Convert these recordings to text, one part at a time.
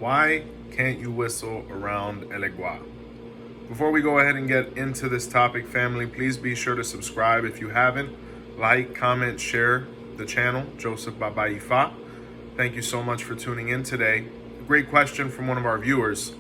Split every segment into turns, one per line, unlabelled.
Why can't you whistle around Elegua? Before we go ahead and get into this topic, family, please be sure to subscribe if you haven't. Like, comment, share the channel, Joseph Babaifa. Thank you so much for tuning in today. Great question from one of our viewers.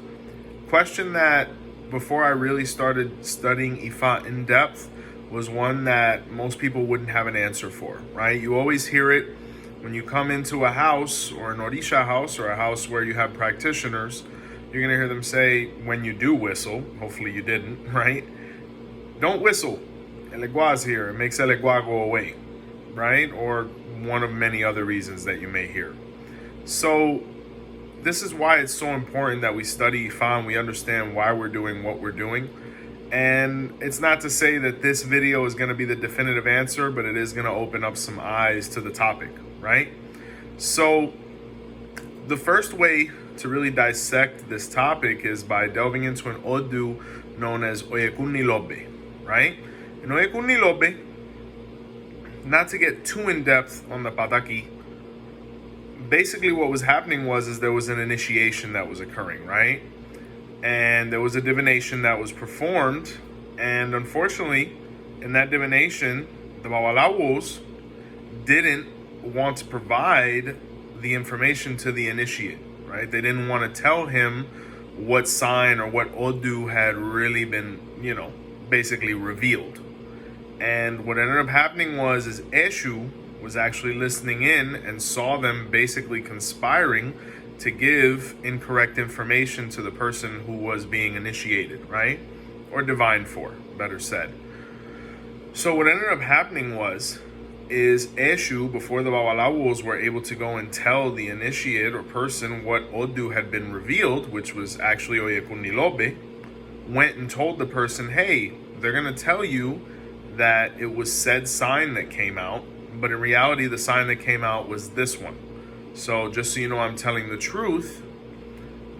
Question that, before I really started studying Ifa in depth, was one that most people wouldn't have an answer for, right? You always hear it when you come into a house or an Orisha house or a house where you have practitioners. You're going to hear them say, when you do whistle, hopefully you didn't, right? Don't whistle. Elegua's here. It makes Elegua go away, right? Or one of many other reasons that you may hear. So this is why it's so important that we study Ifa and we understand why we're doing what we're doing. And it's not to say that this video is going to be the definitive answer, but it is going to open up some eyes to the topic, right? So the first way to really dissect this topic is by delving into an Odu known as Oyekun Nilobe, right? In Oyekun Nilobe, not to get too in depth on the Pataki, basically what was happening is there was an initiation that was occurring, right? And there was a divination that was performed, and unfortunately, in that divination, the Babalawos didn't want to provide the information to the initiate, right? They didn't want to tell him what sign or what Odu had really been, basically revealed. And what ended up happening is Eshu was actually listening in and saw them basically conspiring to give incorrect information to the person who was being initiated, right? Or divined for, better said. So what ended up happening is Eshu, before the Babalawos were able to go and tell the initiate or person what Odu had been revealed, which was actually Oyekun Nilobe, went and told the person, hey, they're going to tell you that it was said sign that came out, but in reality, the sign that came out was this one. So just so you know, I'm telling the truth.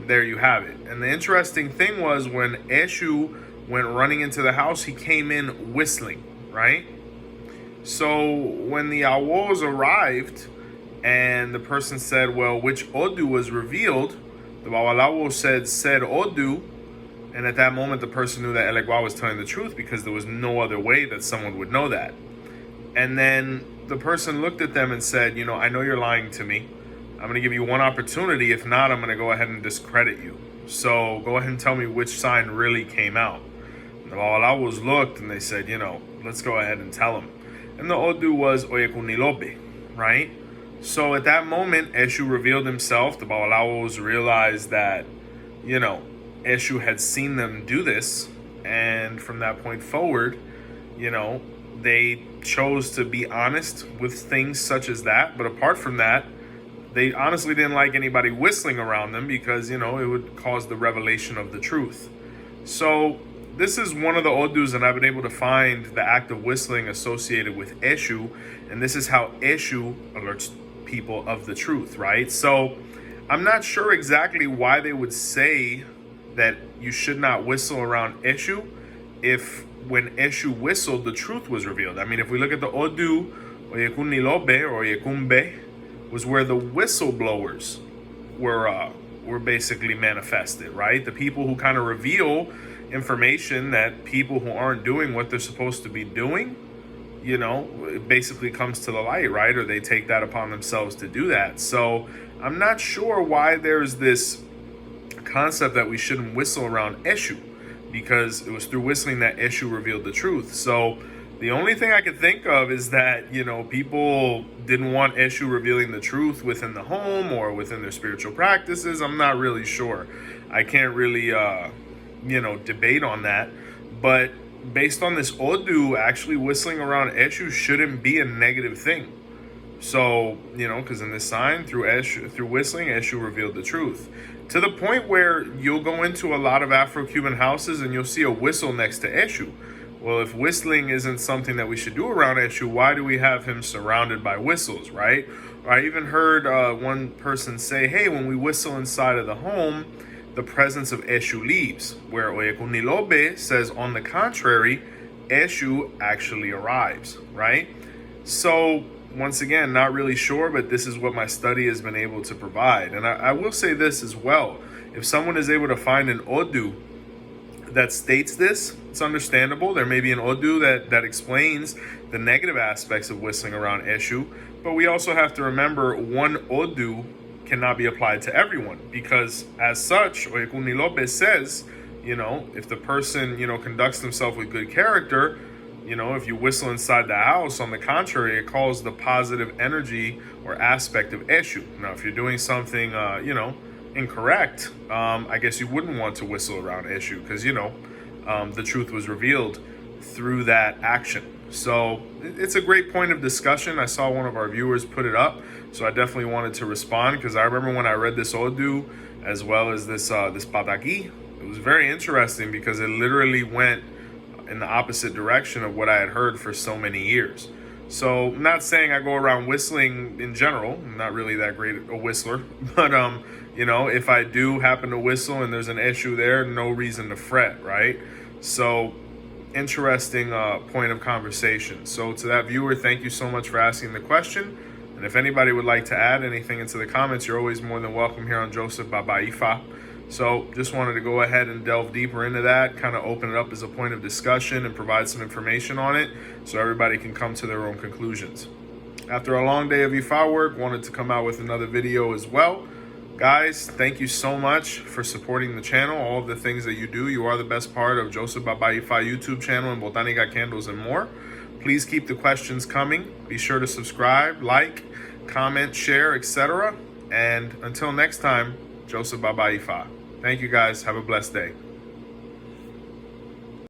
There you have it. And the interesting thing was when Eshu went running into the house, he came in whistling, right? So when the Awos arrived and the person said, well, which Odu was revealed, the Babalawo said Odu. And at that moment, the person knew that Elegua was telling the truth because there was no other way that someone would know that. And then the person looked at them and said, I know you're lying to me. I'm going to give you one opportunity. If not, I'm going to go ahead and discredit you. So go ahead and tell me which sign really came out. The Babalawos looked and they said, let's go ahead and tell him. And the Odu was Oyekun Nilobe, right? So at that moment, Eshu revealed himself. The Babalawos realized that, Eshu had seen them do this. And from that point forward, they chose to be honest with things such as that. But apart from that, they honestly didn't like anybody whistling around them because, it would cause the revelation of the truth. So this is one of the Odus, and I've been able to find the act of whistling associated with Eshu. And this is how Eshu alerts people of the truth, right? So I'm not sure exactly why they would say that you should not whistle around Eshu if when Eshu whistled, the truth was revealed. I mean, if we look at the Odu, Oyekun Nilobe or Oyekunbe, was where the whistleblowers were basically manifested, right? The people who kind of reveal information that people who aren't doing what they're supposed to be doing, it basically comes to the light, right? Or they take that upon themselves to do that. So I'm not sure why there's this concept that we shouldn't whistle around Eshu, because it was through whistling that Eshu revealed the truth. So the only thing I could think of is that, people didn't want Eshu revealing the truth within the home or within their spiritual practices. I'm not really sure. I can't really, debate on that. But based on this Odu, actually whistling around Eshu shouldn't be a negative thing. So, because in this sign, through whistling, Eshu revealed the truth. To the point where you'll go into a lot of Afro-Cuban houses and you'll see a whistle next to Eshu. Well, if whistling isn't something that we should do around Eshu, why do we have him surrounded by whistles, right? Or I even heard one person say, hey, when we whistle inside of the home, the presence of Eshu leaves. Where Oyekun Nilobe says, on the contrary, Eshu actually arrives, right? So once again, not really sure, but this is what my study has been able to provide. And I will say this as well. If someone is able to find an Odu that states this, it's understandable. There may be an Odu that explains the negative aspects of whistling around Eshu, but we also have to remember one Odu cannot be applied to everyone, because as such, Oyekuni Lopez says, if the person, conducts themselves with good character, if you whistle inside the house, on the contrary, it calls the positive energy or aspect of Eshu. Now, if you're doing something, incorrect, I guess you wouldn't want to whistle around Eshu, because, the truth was revealed through that action. So it's a great point of discussion. I saw one of our viewers put it up, so I definitely wanted to respond, because I remember when I read this Odu as well as this Pataki, it was very interesting because it literally went in the opposite direction of what I had heard for so many years. So I'm not saying I go around whistling in general. I'm not really that great a whistler, but if I do happen to whistle and there's an issue there, no reason to fret, right? So interesting point of conversation. So to that viewer, thank you so much for asking the question. And if anybody would like to add anything into the comments, you're always more than welcome here on Joseph Baba Ifa. So just wanted to go ahead and delve deeper into that, kind of open it up as a point of discussion and provide some information on it so everybody can come to their own conclusions. After a long day of Ifa work, wanted to come out with another video as well. Guys, thank you so much for supporting the channel, all of the things that you do. You are the best part of Joseph Baba Ifa YouTube channel and Botanica Candles and more. Please keep the questions coming. Be sure to subscribe, like, comment, share, etc. And until next time, Joseph Baba Ifa. Thank you guys. Have a blessed day.